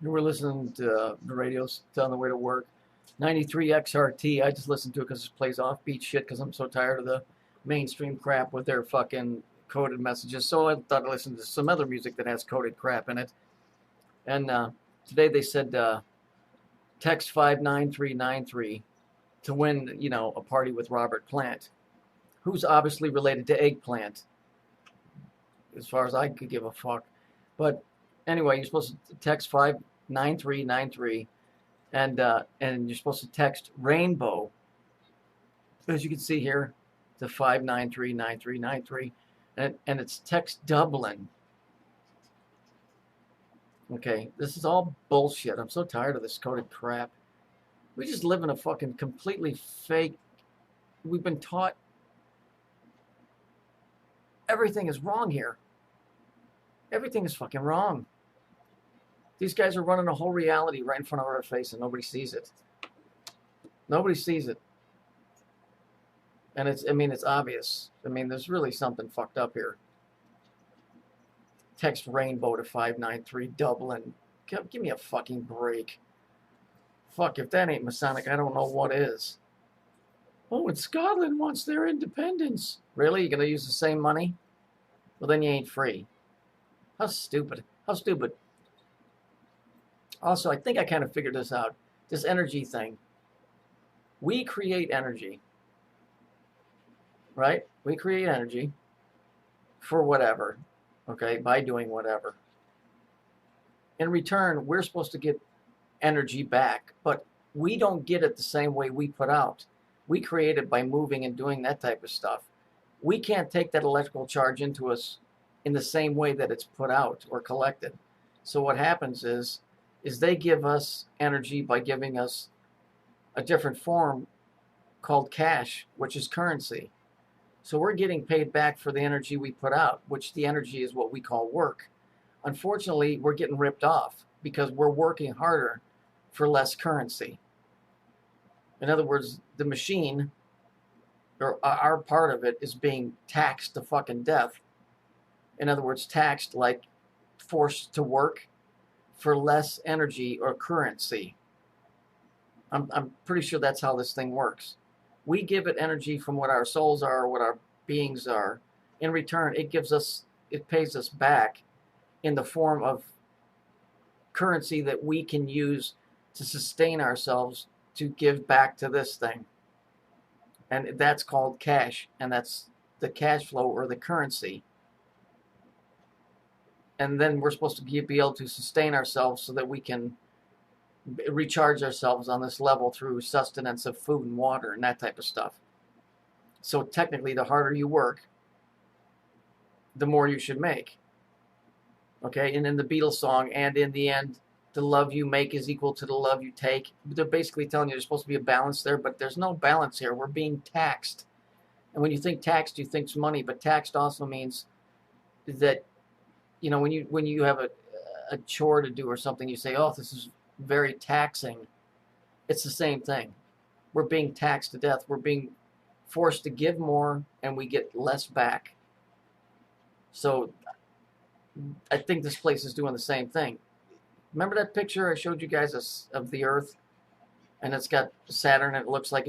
You were listening to the radios on the way to work. 93 XRT. I just listened to it because it plays offbeat shit because I'm so tired of the mainstream crap with their fucking coded messages. So I thought I'd listen to some other music that has coded crap in it. And today they said text 59393 to win, a party with Robert Plant, who's obviously related to Eggplant, as far as I could give a fuck. But anyway, you're supposed to text 59393, and you're supposed to text rainbow, as you can see here, to 5939393, and it's text Dublin. Okay, this is all bullshit. I'm so tired of this coded crap. We just live in a fucking completely fake. We've been taught everything is wrong here. Everything is fucking wrong. These guys are running a whole reality right in front of our face, and nobody sees it. Nobody sees it. And it's obvious. There's really something fucked up here. Text rainbow to 593 Dublin. Give me a fucking break. Fuck, if that ain't Masonic, I don't know what is. Oh, and Scotland wants their independence. Really? You gonna use the same money? Well, then you ain't free. How stupid. How stupid. Also, I think I kind of figured this out. This energy thing. We create energy. Right? We create energy for whatever. Okay? By doing whatever. In return, we're supposed to get energy back. But we don't get it the same way we put out. We create it by moving and doing that type of stuff. We can't take that electrical charge into us in the same way that it's put out or collected. So what happens is they give us energy by giving us a different form called cash, which is currency. So we're getting paid back for the energy we put out, which the energy is what we call work. Unfortunately, we're getting ripped off because we're working harder for less currency. In other words, the machine, or our part of it, is being taxed to fucking death. In other words, taxed like forced to work for less energy or currency. I'm pretty sure that's how this thing works. We give it energy from what our souls are, or what our beings are. In return, it pays us back in the form of currency that we can use to sustain ourselves, to give back to this thing. And that's called cash, and that's the cash flow or the currency. And then we're supposed to be able to sustain ourselves so that we can recharge ourselves on this level through sustenance of food and water and that type of stuff. So technically, the harder you work, the more you should make. Okay, and in the Beatles song, and in the end, the love you make is equal to the love you take. They're basically telling you there's supposed to be a balance there, but there's no balance here. We're being taxed. And when you think taxed, you think money, but taxed also means that, when you have a chore to do or something, you say, oh, this is very taxing. It's the same thing. We're being taxed to death. We're being forced to give more, and we get less back. So I think this place is doing the same thing. Remember that picture I showed you guys of the Earth, and it's got Saturn, and it looks like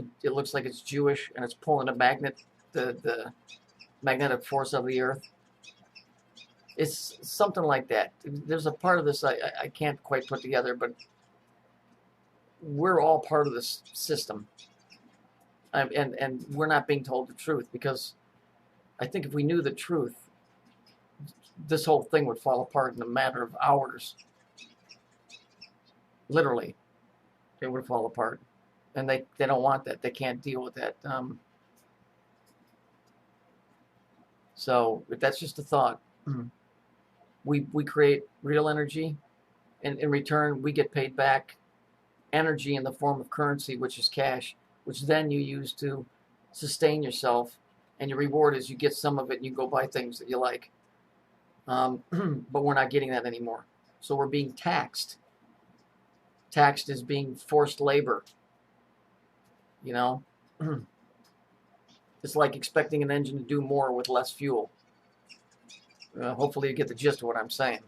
it's Jewish, and it's pulling a magnet, the magnetic force of the Earth. It's something like that. There's a part of this I can't quite put together, but we're all part of this system, and we're not being told the truth, because I think if we knew the truth, this whole thing would fall apart in a matter of hours. Literally, it would fall apart, and they don't want that. They can't deal with that. So that's just a thought. We create real energy, and in return, we get paid back energy in the form of currency, which is cash, which then you use to sustain yourself, and your reward is you get some of it and you go buy things that you like. But we're not getting that anymore. So we're being taxed. Taxed is being forced labor. It's like expecting an engine to do more with less fuel. Hopefully you get the gist of what I'm saying.